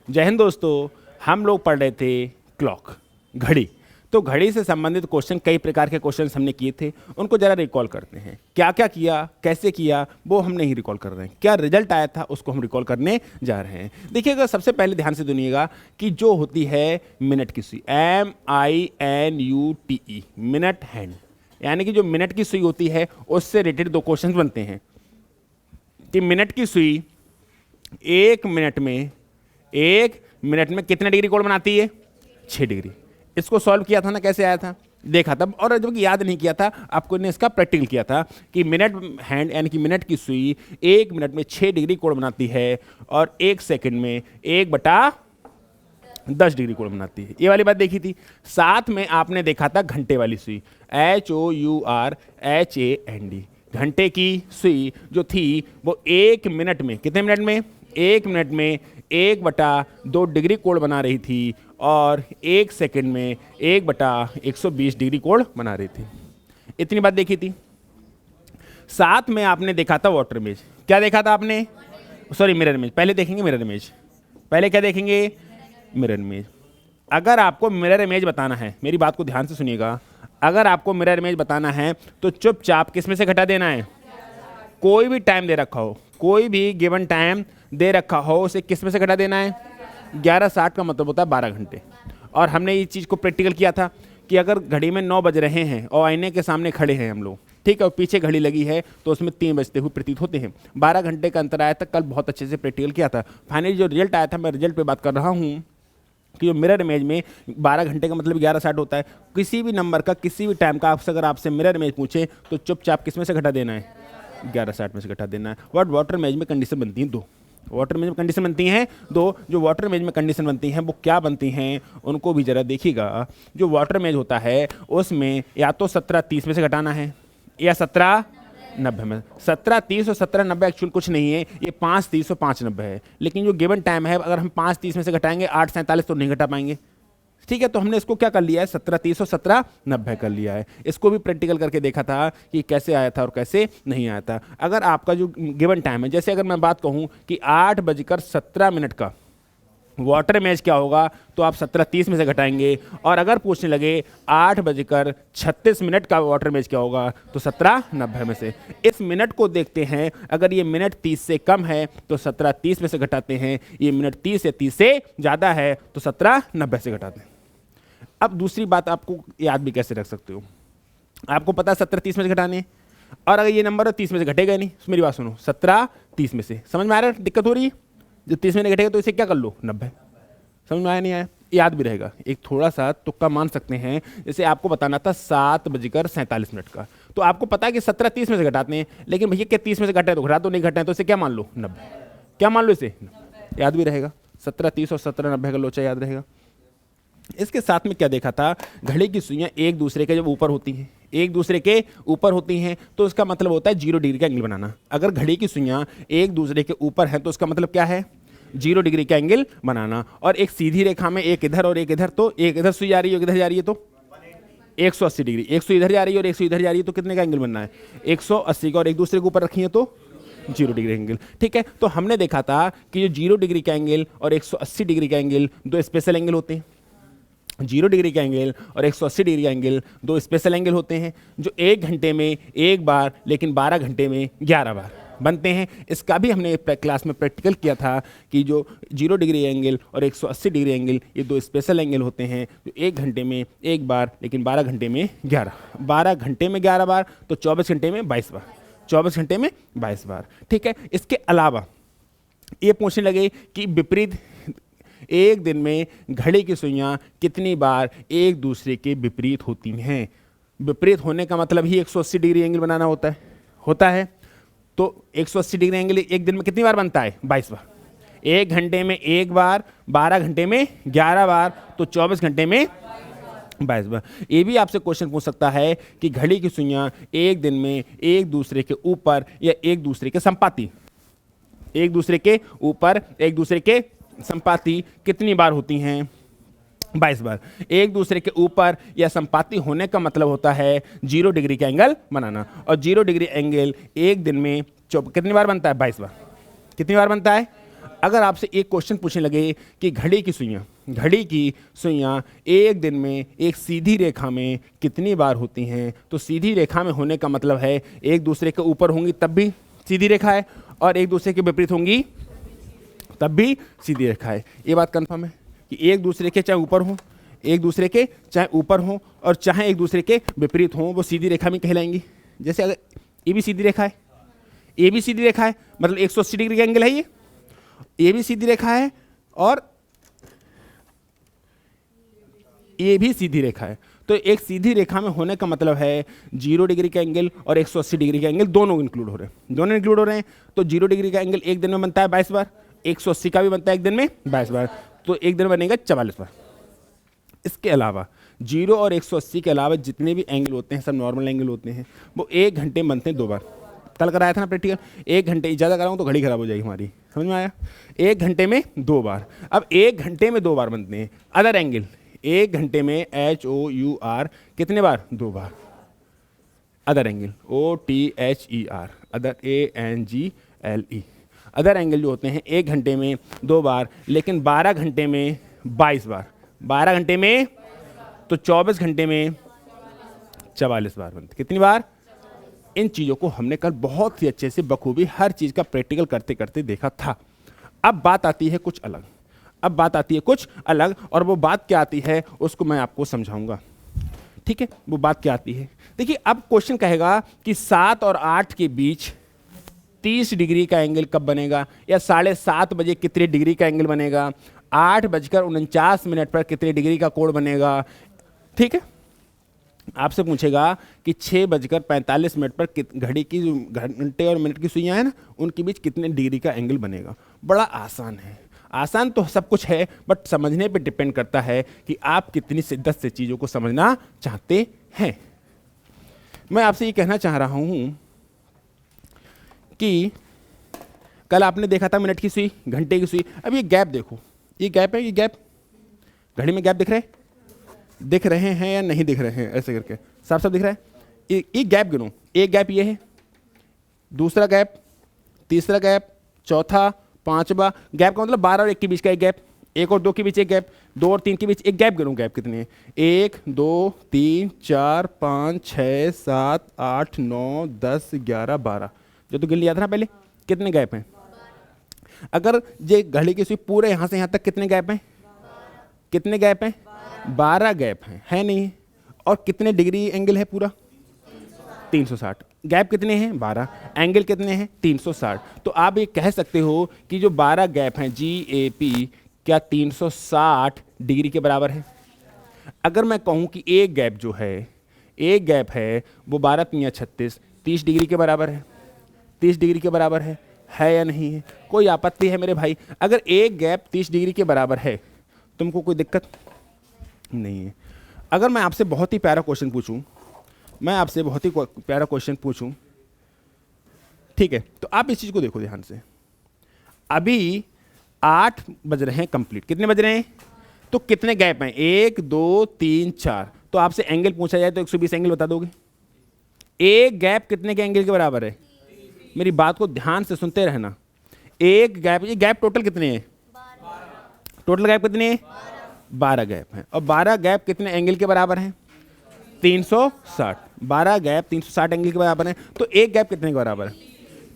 जय हिंद दोस्तों, हम लोग पढ़ रहे थे क्लॉक, घड़ी। तो घड़ी से संबंधित क्वेश्चन, कई प्रकार के क्वेश्चन हमने किए थे, उनको जरा रिकॉल करते हैं। क्या क्या किया, कैसे किया, वो हम नहीं रिकॉल कर रहे हैं। क्या रिजल्ट आया था उसको हम रिकॉल करने जा रहे हैं। देखिएगा, सबसे पहले ध्यान से सुनिएगा कि जो होती है मिनट की सुई, MINUTE, मिनट हैंड, यानी कि जो मिनट की सुई होती है उससे रिलेटेड दो क्वेश्चन बनते हैं कि मिनट की सुई एक मिनट में कितने डिग्री कोण बनाती है? 6 डिग्री। इसको सॉल्व किया था ना, कैसे आया था देखा था। और जब याद नहीं किया था, आपको ने इसका प्रैक्टिकल किया था कि मिनट हैंड यानी कि मिनट की सुई 1 मिनट में 6 डिग्री कोण बनाती है और 1 सेकंड में 1/10 डिग्री कोण बनाती है। ये वाली बात देखी थी। साथ में आपने देखा था घंटे वाली सुई, HOURHAND, घंटे की सुई जो थी वो 1 मिनट में, कितने मिनट में? 1 मिनट में 1/2 डिग्री कोण बना रही थी और 1 सेकंड में 1/120 डिग्री कोण बना रही थी। इतनी बात देखी थी। साथ में आपने देखा था वाटर इमेज। क्या देखा था आपने? Sorry, mirror image. पहले देखेंगे मिरर इमेज। पहले क्या देखेंगे? Mirror image. अगर आपको मिरर इमेज बताना है, मेरी बात को ध्यान से सुनिएगा, अगर आपको मिरर इमेज बताना है तो चुपचाप किस में से घटा देना है? कोई भी टाइम दे रखा हो, कोई भी गिवन टाइम दे रखा हो, उसे किस में से घटा देना है? 11:60 का मतलब होता है 12 घंटे। और हमने इस चीज़ को प्रैक्टिकल किया था कि अगर घड़ी में 9 बज रहे हैं और आईने के सामने खड़े हैं हम लोग, ठीक है, और पीछे घड़ी लगी है तो उसमें 3 बजते हुए प्रतीत होते हैं। 12 घंटे का अंतर आया था। कल बहुत अच्छे से प्रैक्टिकल किया था। फाइनली जो रिजल्ट आया था, मैं रिजल्ट पे बात कर रहा हूँ कि जो मिरर इमेज में 12 घंटे का मतलब 11:60 होता है। किसी भी नंबर का, किसी भी टाइम का आपसे अगर आपसे मिरर इमेज पूछे तो चुपचाप किस में से घटा देना है? 11:60 में से घटा देना है। वाटर इमेज में कंडीशन बनती हैं दो। वाटर इमेज में कंडीशन बनती हैं दो। जो वाटर इमेज में कंडीशन बनती हैं वो क्या बनती हैं, उनको भी जरा देखिएगा। जो वाटर इमेज होता है उसमें या तो 17:30 में से घटाना है या 17:90 में। 17:30 और 17:90 एक्चुअल कुछ नहीं है, ये 5:30 और 5:90 है। लेकिन जो गिवन टाइम है, अगर हम 5:30 में से घटाएंगे 8:47 तो नहीं घटा पाएंगे। ठीक है, तो हमने इसको क्या कर लिया है? 17:30 और 17:90 कर लिया है। इसको भी प्रैक्टिकल करके देखा था कि कैसे आया था और कैसे नहीं आया था। अगर आपका जो गिवन टाइम है, जैसे अगर मैं बात कहूँ कि 8:17 का वाटर इमेज क्या होगा, तो आप 17:30 में से घटाएंगे। और अगर पूछने लगे 8:36 का वाटर इमेज क्या होगा, तो 17:90 में से। इस मिनट को देखते हैं, अगर ये मिनट 30 से कम है तो 17:30 में से घटाते हैं। ये मिनट 30 या 30 से ज़्यादा है तो 17:90 से घटाते हैं। अब दूसरी बात आपको याद भी कैसे रख सकते हो, आपको पता है 17:30 में से घटाने, और अगर ये नंबर 30 में से घटेगा नहीं, तो मेरी बात सुनो, 17:30 में से, समझ में आ रहा है? दिक्कत हो रही है? जो 30 में घटेगा तो इसे क्या कर लो? 90। समझ में आया नहीं आया? याद भी रहेगा। एक थोड़ा सा तुक्का मान सकते हैं, जैसे आपको बताना था 7:47 का, तो आपको पता है कि 17:30 में से घटाते हैं, लेकिन भैया क्या 30 में से घटे तो घटा, तो नहीं घटे तो इसे क्या मान लो? 90। क्या मान लो इसे? याद भी रहेगा। 17:30 और 17:90 का लोचा याद रहेगा। इसके साथ में क्या देखा था, घड़ी की सुइयां एक दूसरे के जब ऊपर होती हैं, एक दूसरे के ऊपर होती हैं, तो इसका मतलब होता है 0 डिग्री का एंगल बनाना। अगर घड़ी की सुइयां एक दूसरे के ऊपर है तो इसका मतलब क्या है? 0 डिग्री का एंगल बनाना। और एक सीधी रेखा में एक इधर और एक इधर, तो एक इधर सुई जा रही है, एक इधर जा रही है, तो 180 डिग्री। एक सुई इधर जा रही है और एक सुई इधर जा रही है, तो कितने का एंगल बनना है? 180 का। और एक दूसरे के ऊपर रखी है तो 0 डिग्री एंगल। ठीक है, तो हमने देखा था कि जो 0 डिग्री का एंगल और 180 डिग्री का एंगल दो स्पेशल एंगल होते हैं। 0 डिग्री का एंगल और 180 डिग्री का एंगल दो स्पेशल एंगल होते हैं, जो 1 घंटे में 1 बार लेकिन 12 घंटे में 11 बार बनते हैं। इसका भी हमने क्लास में प्रैक्टिकल किया था कि जो 0 डिग्री एंगल और 180 डिग्री एंगल ये दो स्पेशल एंगल होते हैं, जो 1 घंटे में 1 बार लेकिन 12 घंटे में 11। 12 घंटे में 11 बार तो 24 घंटे में 22 बार। 24 घंटे में 22 बार। ठीक है, इसके अलावा ये पूछने लगे कि विपरीत, एक दिन में घड़ी की सुइयां कितनी बार एक दूसरे के विपरीत होती हैं? विपरीत होने का मतलब ही 180 डिग्री एंगल बनाना होता है। तो 180 डिग्री एंगल एक दिन में कितनी बार बनता है? 22 बार। 1 घंटे में 1 बार, 12 घंटे में 11 बार, तो 24 घंटे में 22 बार। ये भी आपसे क्वेश्चन पूछ सकता है कि घड़ी की सुइयां एक दिन में एक दूसरे के ऊपर या एक दूसरे के संपाती, एक दूसरे के ऊपर एक दूसरे के संपाती कितनी बार होती हैं? 22 बार। एक दूसरे के ऊपर या संपाती होने का मतलब होता है 0 डिग्री का एंगल बनाना। और 0 डिग्री एंगल एक दिन में कितनी बार बनता है? 22 बार। कितनी बार बनता है? अगर आपसे एक क्वेश्चन पूछने लगे कि घड़ी की सुइयां एक दिन में एक सीधी रेखा में कितनी बार होती हैं, तो सीधी रेखा में होने का मतलब है एक दूसरे के ऊपर होंगी तब भी सीधी रेखा है, और एक दूसरे के विपरीत होंगी तब भी सीधी रेखा है। ये बात कंफर्म है कि एक दूसरे के चाहे ऊपर हो, एक दूसरे के चाहे ऊपर हो और चाहे एक दूसरे के विपरीत हों, वो सीधी रेखा में कहलाएंगी। जैसे अगर ये भी सीधी रेखा है, ये भी सीधी रेखा है, मतलब 180 डिग्री का एंगल है, ये भी सीधी रेखा है और ये भी सीधी रेखा है। तो एक सीधी रेखा में होने का मतलब है 0 डिग्री का एंगल और 180 डिग्री का एंगल दोनों इंक्लूड हो रहे हैं। तो 0 डिग्री का एंगल एक दिन में बनता है 22 बार, 180 का भी बनता है एक दिन में 22 बार, तो एक दिन बनेगा 44 बार। इसके अलावा 0 और 180 के अलावा जितने भी एंगल होते हैं सब नॉर्मल एंगल होते हैं, वो 1 घंटे में बनते हैं 2 बार। कल कराया था ना प्रैक्टिकल, 1 घंटे ज़्यादा कराऊँ तो घड़ी खराब हो जाएगी हमारी, समझ में आया? 1 घंटे में 2 बार। अब 1 घंटे में 2 बार बनते हैं अदर एंगल, 1 घंटे में HOUR कितने बार? 2 बार। Other angle OTHER, other ANGLE, other angle जो होते हैं 1 घंटे में 2 बार, लेकिन 12 घंटे में 22 बार, 12 घंटे में तो 24 घंटे में 44 बार बनते। कितनी बार? इन चीज़ों को हमने कल बहुत ही अच्छे से बखूबी हर चीज़ का प्रैक्टिकल करते करते देखा था। अब बात आती है कुछ अलग, और वो बात क्या आती है उसको मैं आपको समझाऊंगा, ठीक है? वो बात क्या आती है, देखिए अब क्वेश्चन कहेगा कि 7 और 8 के बीच 30 डिग्री का एंगल कब बनेगा, या 7:30 बजे कितने डिग्री का एंगल बनेगा, 8:49 पर कितने डिग्री का कोण बनेगा, ठीक है? आपसे पूछेगा कि 6:45 पर घड़ी की घंटे और मिनट की सुइयां है ना, उनके बीच कितने डिग्री का एंगल बनेगा। बड़ा आसान है, आसान तो सब कुछ है, बट समझने पे डिपेंड करता है कि आप कितनी शिद्दत से चीज़ों को समझना चाहते हैं। मैं आपसे ये कहना चाह रहा हूँ कि कल आपने देखा था मिनट की सुई, घंटे की सुई। अब ये गैप देखो, ये गैप है, ये गैप घड़ी में गैप दिख रहे हैं या नहीं दिख रहे हैं? ऐसे करके साफ साफ दिख रहा है। ये गैप गिनो, एक गैप ये है, दूसरा गैप, तीसरा गैप, चौथा, पांचवा। गैप का मतलब 12 और 1 के बीच का एक गैप, 1 और 2 के बीच एक गैप, 2 और 3 के बीच एक गैप गिनो। गैप कितने हैं? 1 2 3 4 5 6 7 8 9 10 11 12। जो तो गिन लिया था ना पहले, कितने गैप हैं? अगर ये घड़ी की सुई पूरे यहाँ से यहाँ तक कितने गैप हैं? कितने गैप हैं? 12 गैप हैं, है नहीं? और कितने डिग्री एंगल है पूरा? 360। गैप कितने हैं? 12। एंगल कितने हैं? 360। तो आप ये कह सकते हो कि जो 12 गैप हैं GAP क्या 360 डिग्री के बराबर है? अगर मैं कहूँ कि एक गैप जो है, एक गैप है वो 12 × 36 30 डिग्री के बराबर है, 30 डिग्री के बराबर है या नहीं है? कोई आपत्ति है मेरे भाई? अगर एक गैप 30 डिग्री के बराबर है, तुमको कोई दिक्कत नहीं है। अगर मैं आपसे बहुत ही प्यारा क्वेश्चन पूछूं, ठीक है, तो आप इस चीज को देखो ध्यान से। अभी 8 बज रहे हैं कंप्लीट, कितने बज रहे हैं? तो कितने गैप हैं? 1 2 3 4। तो आपसे एंगल पूछा जाए तो 120 एंगल बता दोगे? एक गैप कितने के एंगल के बराबर है? मेरी बात को ध्यान से सुनते रहना। एक गैप, ये गैप टोटल कितने हैं? टोटल गैप कितने हैं? 12 गैप हैं। और 12 गैप कितने एंगल के बराबर हैं? 360। 12 गैप 360 एंगल के बराबर है। तो एक गैप कितने के बराबर है?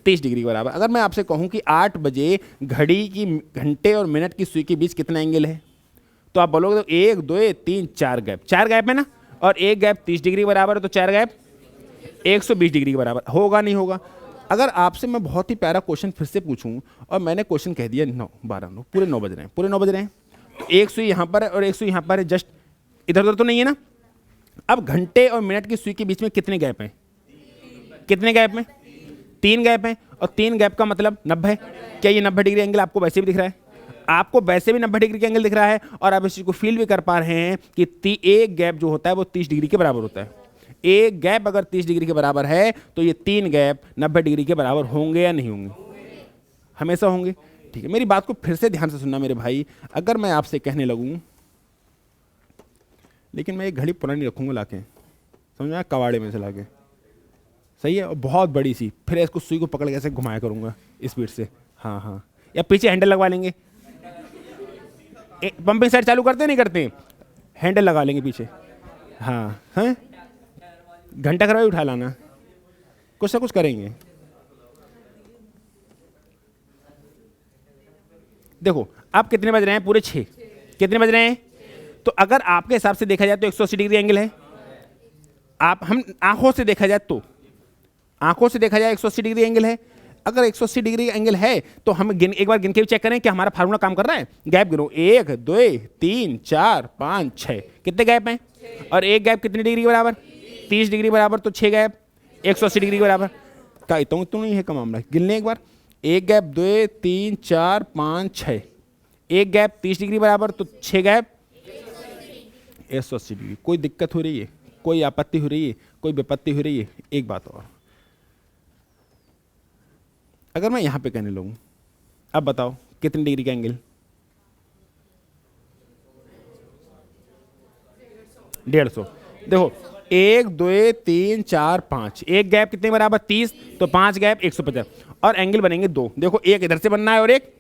30 डिग्री के बराबर। अगर मैं आपसे कहूं कि 8 बजे घड़ी की घंटे और मिनट की सुई के बीच कितना एंगल है, तो आप बोलोगे तो 1 2 3 4 गैप, 4 गैप है ना, और एक गैप 30 डिग्री के बराबर है, तो 4 गैप 120 डिग्री के बराबर होगा, नहीं होगा? अगर आपसे मैं बहुत ही प्यारा क्वेश्चन फिर से पूछूं और मैंने क्वेश्चन कह दिया 9 12 9 पूरे 9 बज रहे हैं, पूरे 9 बज रहे हैं, तो एक सुई यहाँ पर है और एक सुई यहाँ पर है, जस्ट इधर उधर तो नहीं है ना। अब घंटे और मिनट की सुई के बीच में कितने गैप हैं? कितने गैप में? 3 गैप हैं। और 3 गैप का मतलब 90 है। क्या ये 90 डिग्री एंगल आपको वैसे भी दिख रहा है? आपको वैसे भी 90 डिग्री का एंगल दिख रहा है, और आप इस चीज को फील भी कर पा रहे हैं कि एक गैप जो होता है वो 30 डिग्री के बराबर होता है। एक गैप अगर 30 डिग्री के बराबर है तो ये 3 गैप 90 डिग्री के बराबर होंगे या नहीं होंगे? हमेशा होंगे। ठीक है, मेरी बात को फिर से ध्यान से सुनना मेरे भाई। अगर मैं आपसे कहने लगूं, लेकिन मैं एक घड़ी पुरानी रखूंगा लाके, समझ में आया? कबाड़े में से लाके, सही है, और बहुत बड़ी सी, फिर इसको सुई को पकड़ के ऐसे घुमाया करूंगा स्पीड से। हाँ हाँ, या पीछे हैंडल लगवा लेंगे? पंपिंग साइड चालू करते नहीं करते? हैंडल लगा लेंगे पीछे। हाँ हैं, घंटा घर उठा लाना, कुछ ना कुछ करेंगे। देखो आप कितने बज रहे हैं? पूरे 6। कितने बज रहे हैं? तो अगर आपके हिसाब से देखा जाए तो 180 डिग्री एंगल है। आप हम आंखों से देखा जाए तो, आंखों से देखा जाए 180 डिग्री एंगल है। अगर 180 डिग्री एंगल है तो हम एक बार गिन के भी चेक करें कि हमारा फार्मूला काम कर रहा है। गैप गिनो, 1 2 3 4 5 6। कितने गैप हैं? और एक गैप कितनी डिग्री के बराबर? 30 डिग्री बराबर। तो 6 गैप 180 डिग्री के बराबर। कहता हूँ तो नहीं है का मामला। गिन लें एक बार, एक गैप 2 3 4 5 6, एक गैप 30 डिग्री बराबर, तो 6 गैप 180 डिग्री। कोई दिक्कत हो रही है? कोई आपत्ति हो रही है? कोई विपत्ति हो रही है? एक बात और, अगर मैं यहां पे कहने लगूं, अब बताओ कितनी डिग्री का एंगल? 150। देखो 1 2 3 4 5, एक गैप कितने बराबर? 30, तो 5 गैप 150, और एंगल बनेंगे 2। देखो एक इधर से बनना है और एक,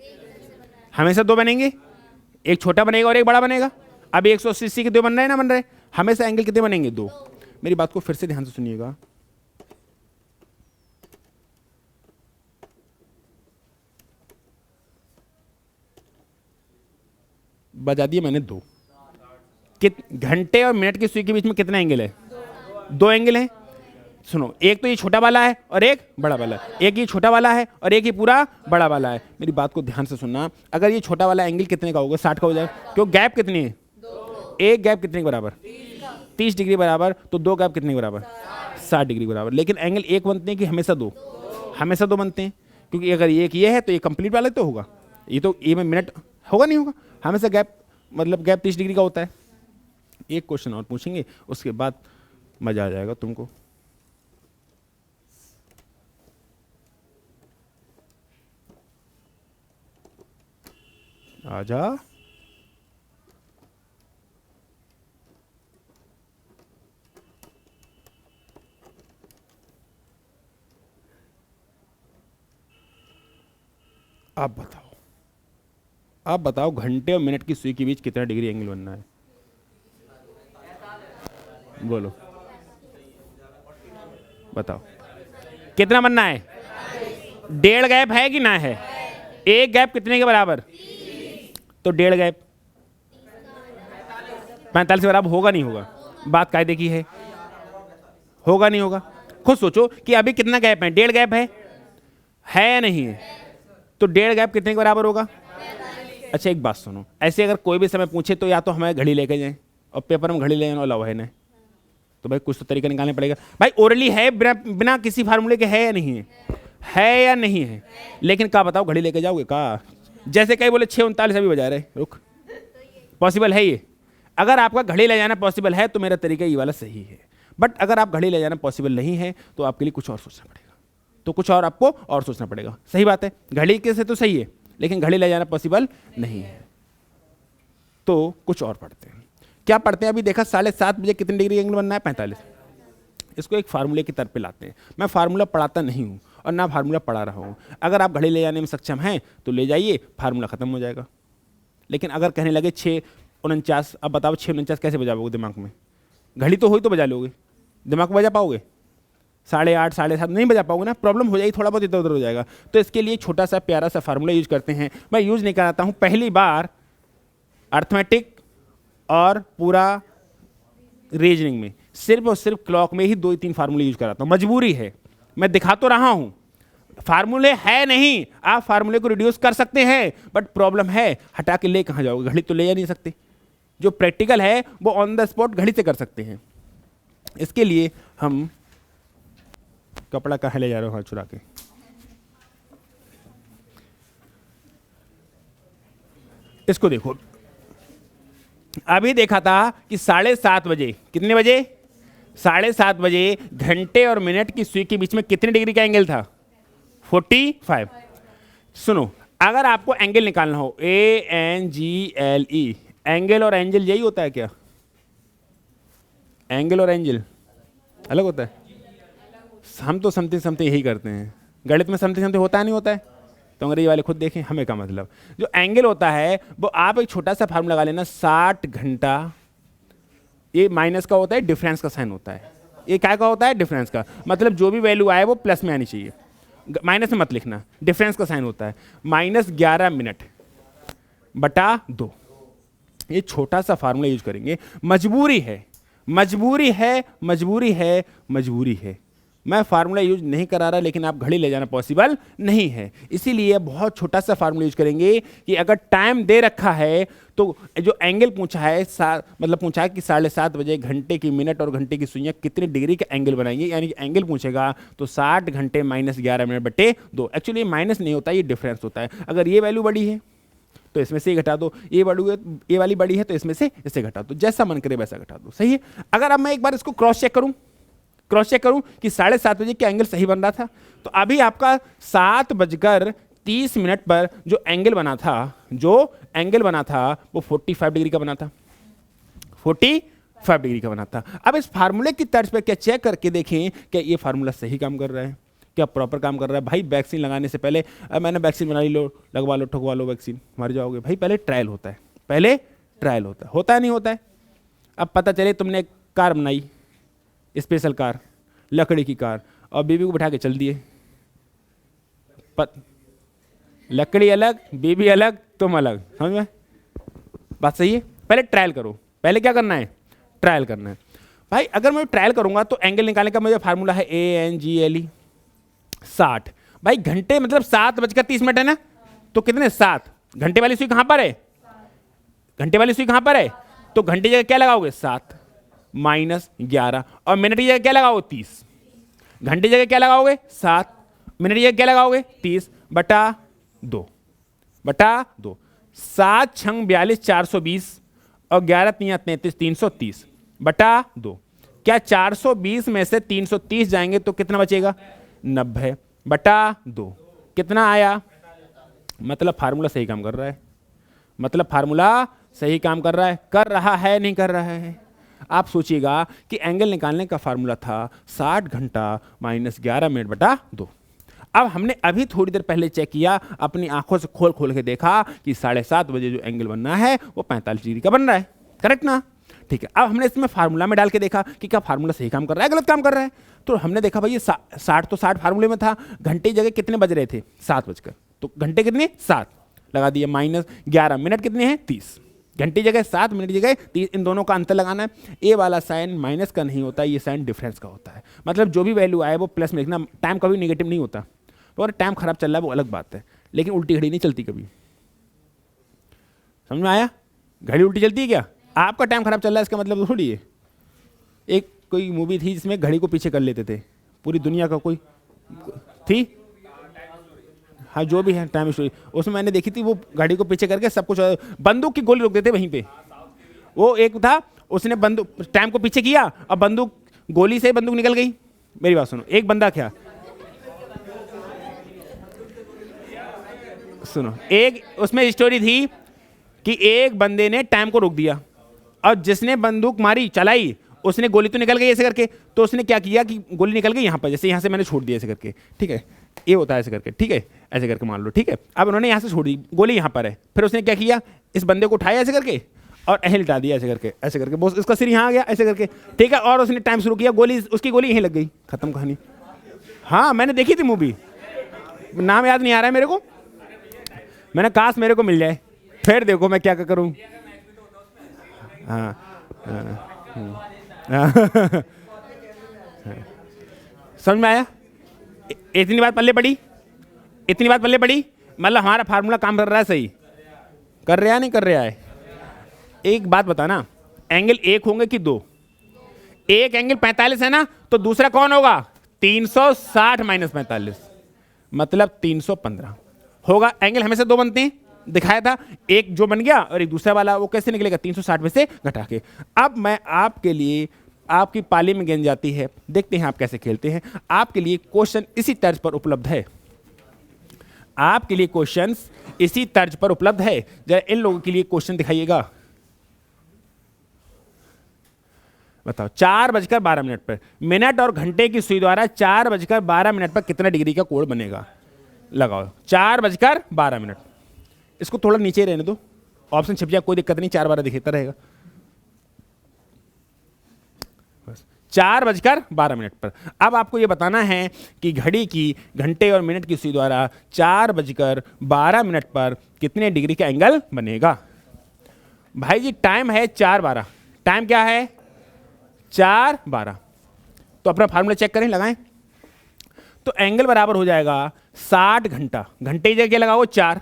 हमेशा 2 बनेंगे, एक छोटा बनेगा और एक बड़ा बनेगा। अब 180 के 2 बन रहे हैं ना, बन रहे हैं, हमेशा एंगल कितने बनेंगे? 2। मेरी बात को फिर से ध्यान से सुनिएगा। बजा दिए मैंने 2। घंटे और मिनट की सुई के बीच में कितना एंगल है? 2 एंगल है। सुनो, एक तो ये छोटा वाला है और एक बड़ा वाला है। एक ये छोटा वाला है और एक ये पूरा बड़ा वाला है। मेरी बात को ध्यान से सुनना। अगर ये छोटा वाला एंगल कितने का होगा? 60 का हो जाएगा। क्यों? गैप कितनी है? 2। एक गैप कितने के बराबर? 30 डिग्री बराबर। तो 2 गैप कितने के बराबर? 60 डिग्री बराबर। लेकिन एंगल एक बनते हैं कि हमेशा 2? हमेशा 2 बनते हैं, क्योंकि अगर एक ये है तो ये कंप्लीट वाला तो होगा, ये तो ये में मिनट होगा नहीं होगा, हमेशा गैप मतलब गैप 30 डिग्री का होता है। एक क्वेश्चन और पूछेंगे, उसके बाद मजा आ जाएगा तुमको। आजा। आप बताओ, आप बताओ घंटे और मिनट की सुई के बीच कितना डिग्री एंगल बनना है? बोलो, बताओ कितना बनना है? 1.5 गैप है कि ना है? एक गैप कितने के बराबर? तो 1.5 गैप 45 के बराबर होगा नहीं होगा? बात कायदे की है, होगा नहीं होगा? खुद सोचो कि अभी कितना गैप है? 1.5 गैप है या नहीं है? तो 1.5 गैप कितने के बराबर होगा? अच्छा एक बात सुनो, ऐसे अगर कोई भी समय पूछे तो या तो हमें घड़ी लेके जाएं और पेपर में घड़ी ले जाए अलाउ है ना, तो भाई कुछ तो तरीका निकालना पड़ेगा। भाई ओरली है बिना किसी फार्मूले के? है या नहीं है? है या नहीं है? लेकिन क्या बताओ, घड़ी लेके जाओगे का? जैसे कई बोले 6:39 अभी बजा रहे, रुक, पॉसिबल है ये? अगर आपका घड़ी ले जाना पॉसिबल है तो मेरा तरीका ये वाला सही है। बट अगर आप घड़ी ले जाना पॉसिबल नहीं है तो आपके लिए कुछ और सोचना पड़ेगा, तो कुछ और आपको और सोचना पड़ेगा। सही बात है, घड़ी के से तो सही है, लेकिन घड़ी ले जाना पॉसिबल नहीं है, तो कुछ और पढ़ते हैं। क्या पढ़ते हैं? अभी देखा 7:30 बजे कितनी डिग्री एंगल बनना है? 45। इसको एक फार्मूले की तरफ पे लाते हैं। मैं फार्मूला पढ़ाता नहीं हूँ और ना फार्मूला पढ़ा रहा हूँ। अगर आप घड़ी ले जाने में सक्षम हैं तो ले जाइए, फार्मूला खत्म हो जाएगा। लेकिन अगर कहने लगे 6:49, अब बताओ 6:49 कैसे बजाओगे दिमाग में? घड़ी तो हुई तो बजा लोगे, दिमाग में बजा पाओगे? 8:30 7:30 नहीं बजा पाओगे ना, प्रॉब्लम हो जाएगी, थोड़ा बहुत इधर उधर हो जाएगा। तो इसके लिए छोटा सा प्यारा सा फार्मूला यूज करते हैं। मैं यूज नहीं कराता हूँ, पहली बार अर्थमेटिक और पूरा रीजनिंग में सिर्फ और सिर्फ क्लॉक में ही 2-3 फार्मूले यूज कराता हूँ। मजबूरी है, मैं दिखा तो रहा हूँ, फार्मूले है नहीं, आप फार्मूले को रिड्यूस कर सकते हैं, बट प्रॉब्लम है हटा के ले कहाँ जाओगे? घड़ी तो ले जा नहीं सकते। जो प्रैक्टिकल है वो ऑन द स्पॉट घड़ी से कर सकते हैं। इसके लिए हम कपड़ा कहाँ ले जा रहे हो? हाथ चुरा के इसको देखो, अभी देखा था कि 7:30 बजे, कितने बजे? 7:30 बजे घंटे और मिनट की सुई के बीच में कितने डिग्री का एंगल था? 45। सुनो, अगर आपको एंगल निकालना हो, ANGLE, एंगल और एंजल यही होता है क्या? एंगल और एंजल अलग होता है? हम तो समथिंग समथिंग यही करते हैं। गणित में समथिंग समथिंग होता है नहीं होता है? तो अंग्रेजी वाले खुद देखें हमें का मतलब। जो एंगल होता है वो आप एक छोटा सा फार्मूला लगा लेना, 60 घंटा, ये माइनस का होता है, डिफरेंस का साइन होता है, ये क्या का होता है, डिफरेंस का, मतलब जो भी वैल्यू आए वो प्लस में आनी चाहिए, माइनस में मत लिखना, डिफरेंस का साइन होता है। -11 मिनट बटा 2, ये छोटा सा फार्मूला यूज करेंगे। मजबूरी है, मजबूरी है, मजबूरी है, मजबूरी है, मैं फार्मूला यूज नहीं करा रहा, लेकिन आप घड़ी ले जाना पॉसिबल नहीं है, इसीलिए बहुत छोटा सा फार्मूला यूज करेंगे कि अगर टाइम दे रखा है तो जो एंगल पूछा है मतलब पूछा है कि 7:30 बजे घंटे की मिनट और घंटे की सुइयां कितने डिग्री का एंगल बनाएंगे, यानी कि एंगल पूछेगा तो 60 घंटे -11 मिनट बटे 2। एक्चुअली माइनस नहीं होता, ये डिफरेंस होता है। अगर ये वैल्यू बड़ी है तो इसमें से घटा दो, ये वाली बड़ी है तो इसमें से इससे घटा दो, जैसा मन करे वैसा घटा दो, सही है। अगर अब मैं एक बार इसको क्रॉस चेक करूं कि 7:30 बजे क्या एंगल सही बन रहा था, तो अभी आपका 7:30 पर जो एंगल बना था वो 45 डिग्री का बना था, 45 डिग्री का बना था। अब इस फार्मूले की तर्ज पर क्या चेक करके देखें क्या ये फार्मूला सही काम कर रहा है, क्या प्रॉपर काम कर रहा है। भाई वैक्सीन लगाने से पहले मैंने वैक्सीन बना लो, लगवा लो, ठगवा लो, वैक्सीन मर जाओगे। भाई पहले ट्रायल होता है, होता है नहीं होता है। अब पता चले तुमने एक कार बनाई, स्पेशल कार, लकड़ी की कार, और बीबी को बिठा के चल दिए, लकड़ी अलग, बीबी अलग, तुम अलग, समझ में बात सही है। पहले ट्रायल करो, पहले क्या करना है, ट्रायल करना है। भाई अगर मैं ट्रायल करूंगा तो एंगल निकालने का मुझे फार्मूला है ANGLE 60। भाई घंटे मतलब 7:30 है ना, तो कितने 7, घंटे वाली सुई कहां पर है, घंटे वाली सुई कहां पर है, तो घंटे जगह क्या लगाओगे 7 -11, और मिनट की जगह क्या लगाओगे 30, घंटे जगह क्या लगाओगे 7, मिनट की जगह क्या लगाओगे 30 बटा 2 7 छंग 42 420 और 11 3 33 330 बटा 2। क्या 420 में से 330 जाएंगे तो कितना बचेगा 90 बटा 2, कितना आया, मतलब फार्मूला सही काम कर रहा है, मतलब फार्मूला सही काम कर रहा है नहीं कर रहा है। आप सोचिएगा कि एंगल निकालने का फार्मूला था 60 घंटा -11 मिनट बटा 2। अब हमने अभी थोड़ी देर पहले चेक किया, अपनी आंखों से खोल के देखा कि 7:30 बजे जो एंगल बनना है वो 45 डिग्री का बन रहा है, करेक्ट ना, ठीक है। अब हमने इसमें फार्मूला में डाल के देखा कि क्या फार्मूला सही काम कर रहा है गलत काम कर रहा है, तो हमने देखा भाई ये 60 तो 60 फार्मूले में था, घंटे जगह कितने बज रहे थे 7 बजकर, तो घंटे कितने 7 लगा दिए, -11 मिनट कितने हैं 30, घंटे जगह 7 मिनट जगह 30, इन दोनों का अंतर लगाना है। ए वाला साइन माइनस का नहीं होता, ये साइन डिफरेंस का होता है, मतलब जो भी वैल्यू आए वो प्लस में लिखना, टाइम कभी नेगेटिव नहीं होता, और टाइम खराब चल रहा है वो अलग बात है, लेकिन उल्टी घड़ी नहीं चलती कभी, समझ में आया, घड़ी उल्टी चलती है क्या, आपका टाइम खराब चल रहा है इसका मतलब थोड़ी है। एक कोई मूवी थी जिसमें घड़ी को पीछे कर लेते थे, पूरी दुनिया का कोई थी, हाँ जो भी है टाइम स्टोरी, उसमें मैंने देखी थी, वो घड़ी को पीछे करके सब कुछ, बंदूक की गोली रोक देते वहीं पे, वो एक था उसने बंदूक टाइम को पीछे किया और बंदूक गोली से बंदूक निकल गई। मेरी बात सुनो, एक बंदा क्या सुनो, एक उसमें स्टोरी थी कि एक बंदे ने टाइम को रोक दिया और जिसने बंदूक मारी चलाई उसने गोली तो निकल गई ऐसे करके, तो उसने क्या किया कि गोली निकल गई यहाँ पर, जैसे यहाँ से मैंने छोड़ दिया ऐसे करके, ठीक है, ये होता है ऐसे करके, ठीक है, ऐसे करके मान लो, ठीक है। अब उन्होंने यहाँ से छोड़ दी, गोली यहाँ पर है, फिर उसने क्या किया, इस बंदे को उठाया ऐसे करके और अहल लिटा दिया ऐसे करके बस उसका सिर यहाँ आ गया ऐसे करके, ठीक है, और उसने टाइम शुरू किया, गोली उसकी गोली यहीं लग गई, खत्म कहानी। हाँ मैंने देखी थी मूवी, नाम याद नहीं आ रहा है मेरे को, मैंने काश मेरे को मिल जाए, फिर देखो मैं क्या करूँ। हाँ समझ में आया, इतनी बात पल्ले पड़ी, इतनी बात पल्ले पड़ी, मतलब हमारा फार्मूला काम कर रहा है, सही कर रहा है नहीं कर रहा है। एक बात बताना, एंगल एक होंगे कि दो, एक एंगल 45 है ना, तो दूसरा कौन होगा 360 - 45 मतलब 315 होगा। एंगल हमेशा दो बनते हैं, दिखाया था, एक जो बन गया और एक दूसरा वाला, वो कैसे निकलेगा 360 में से घटा के। अब मैं आपके लिए, आपकी पाली में गेंद जाती है, देखते हैं आप कैसे खेलते हैं। आपके लिए क्वेश्चन इसी तर्ज पर उपलब्ध है, आपके लिए क्वेश्चंस इसी तर्ज पर उपलब्ध है। जरा इन लोगों के लिए क्वेश्चन दिखाइएगा, बताओ 4:12 पर मिनट और घंटे की सुई द्वारा 4:12 पर कितना डिग्री का कोण बनेगा। लगाओ 4:12। इसको थोड़ा नीचे रहने दो, ऑप्शन छिप जाए कोई दिक्कत नहीं, 4:12 दिखता रहेगा। 4:12 पर अब आपको यह बताना है कि घड़ी की घंटे और मिनट की सुई द्वारा 4:12 पर कितने डिग्री का एंगल बनेगा। भाई जी टाइम है 4:12, टाइम क्या है 4:12, तो अपना फार्मूला चेक करें, लगाएं। तो एंगल बराबर हो जाएगा 60 घंटा, घंटे की जगह क्या लगाओगे 4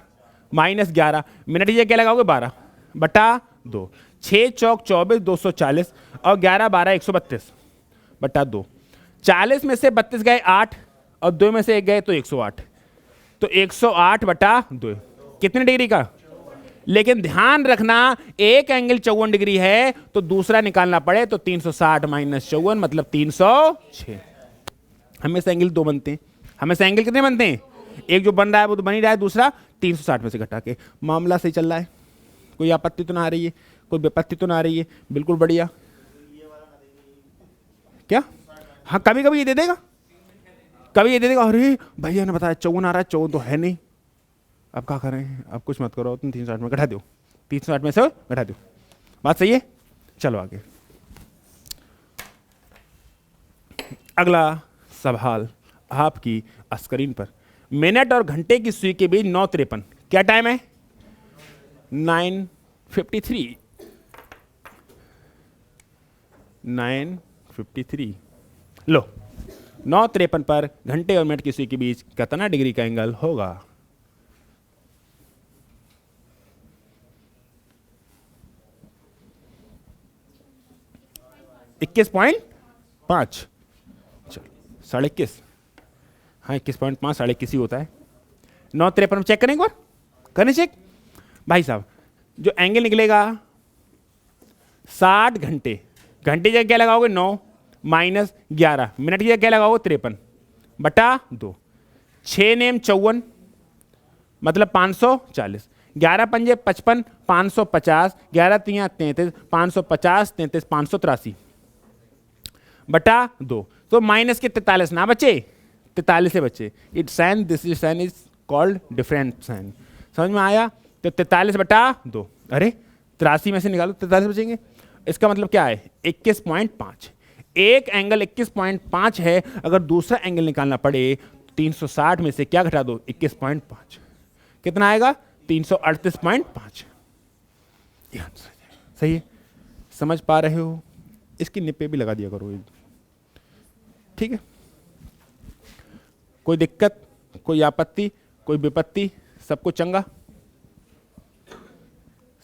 माइनस 11, मिनट की जगह क्या लगाओगे 12 बटा 2, 6 चौक 24 240 और 11 12 132 बटा 2। 40 में से 32 गए 8 और 2 में से 1 गए तो 108, तो 108 बटा 2 कितने डिग्री का। लेकिन ध्यान रखना एक एंगल 54 डिग्री है तो दूसरा निकालना पड़े तो 360 माइनस 54 मतलब 306। हमेशा एंगल दो बनते हैं, हमेशा एंगल कितने बनते हैं, एक जो बन रहा है वो तो बन ही रहा है, दूसरा 360 में से घटा के। मामला सही चल रहा है, कोई आपत्ति तो ना आ रही है, कोई विपत्ति तो ना आ रही है, बिल्कुल बढ़िया। क्या हाँ कभी कभी ये दे देगा, कभी ये दे देगा, अरे भैया ने बताया 54 आ रहा है, 54 तो है नहीं, अब क्या करें, अब कुछ मत करो, तुम 360 में घटा दो, 360 में से घटा दो, बात सही है। चलो आगे अगला सवाल आपकी स्क्रीन पर, मिनट और घंटे की सुई के बीच 9:53, क्या टाइम है 9:53, 9:53। लो 9:53 पर घंटे और मिनट की सुई के बीच कितना डिग्री का एंगल होगा। 21.5, चलो 21.5, हाँ 21.5 21.5 ही होता है। 9:53 में चेक करें एक बार, करें चेक भाई साहब। जो एंगल निकलेगा 60 घंटे, घंटे की जगह क्या लगाओगे 9 माइनस 11, मिनट की जगह क्या लगाओगे 53 बटा 2, 6 नेम 54 मतलब 540, 11 पंजे 55 550, 11 तियां 33 550 33 583 बटा 2, तो माइनस के 43 ना बचे, 43 से बचे। It sign this is sign is called different sign, समझ में आया। तो 43 बटा 2, अरे 83 में से निकालो 43 बचेंगे, इसका मतलब क्या है 21.5। एक एंगल 21.5 है, अगर दूसरा एंगल निकालना पड़े 360 में से क्या घटा दो 21.5, कितना आएगा 338.5। सही है, समझ पा रहे हो, इसकी निप्पे भी लगा दिया करो, ठीक है। कोई दिक्कत, कोई आपत्ति, कोई विपत्ति, सबको चंगा,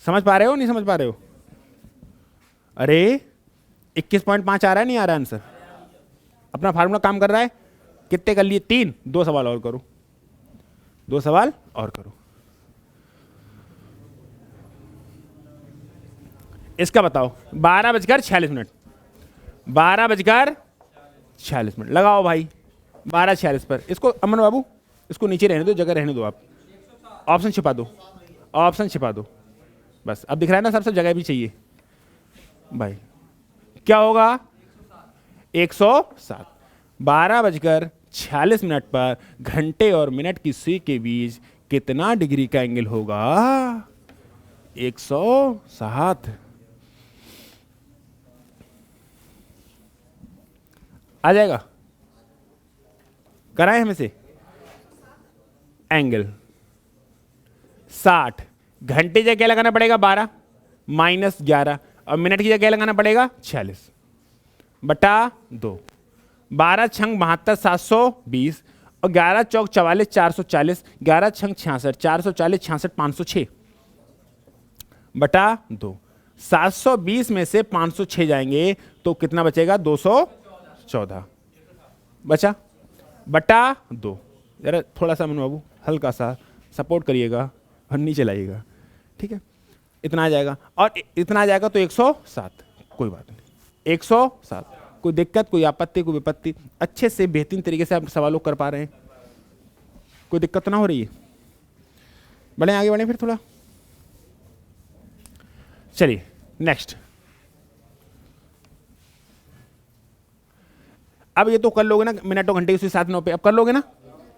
समझ पा रहे हो नहीं समझ पा रहे हो। अरे 21.5 आ रहा है नहीं आ रहा आंसर, अपना फार्मूला काम कर रहा है। कितने कर लिए 3, 2 सवाल और करो, 2 सवाल और करो। इसका बताओ 12:46, 12:46 लगाओ भाई 12:46 पर। इसको अमन बाबू इसको नीचे रहने दो, जगह रहने दो, आप ऑप्शन छिपा दो, ऑप्शन छिपा दो बस। अब दिख रहा है ना, सब जगह भी चाहिए भाई। क्या होगा 107। 12:46 पर घंटे और मिनट की सुई के बीच कितना डिग्री का एंगल होगा 107। आ जाएगा, कराएं हमें से एंगल 60, घंटे जगह क्या लगाना पड़ेगा 12 माइनस 11 और मिनट की जगह क्या लगाना पड़ेगा 46 बटा 2, 12 छंग 72 720 और 11 चौक 44 440, 11 छंग 66 440 66 506 बटा 2। 720 में से 506 जाएंगे तो कितना बचेगा 214 बचा बटा 2। जरा थोड़ा सा मनु बाबू हल्का सा सपोर्ट करिएगा और नीचे लाइएगा, ठीक है। इतना आ जाएगा और इतना आ जाएगा तो 107, कोई बात नहीं 107। कोई दिक्कत, कोई आपत्ति, कोई विपत्ति, अच्छे से बेहतरीन तरीके से आप सवालों कर पा रहे हैं, कोई दिक्कत तो ना हो रही है। बढ़े आगे बढ़े फिर थोड़ा, चलिए नेक्स्ट। अब ये तो कर लोगे ना, मिनट और घंटे के साथ 9 पे अब कर लोगे ना,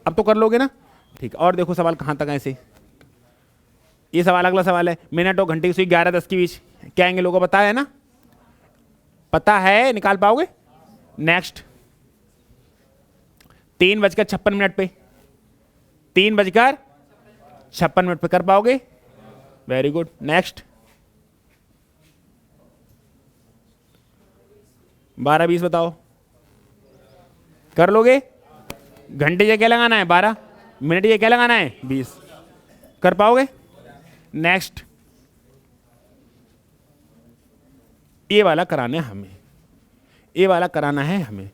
अब तो कर लोगे ना। ठीक, और देखो सवाल कहाँ तक है ऐसे। ये सवाल अगला सवाल है, मिनट और घंटे की सुई 11:10 के बीच क्या एंगल होगा, पता है ना, पता है, निकाल पाओगे। नेक्स्ट, 3:56 पे, 3:56 पे कर पाओगे, वेरी गुड। नेक्स्ट, 12:20 बताओ, कर लोगे। घंटे ये क्या लगाना है 12, मिनट ये क्या लगाना है 20, कर पाओगे। नेक्स्ट, ये वाला कराना है हमें, ये वाला कराना है हमें।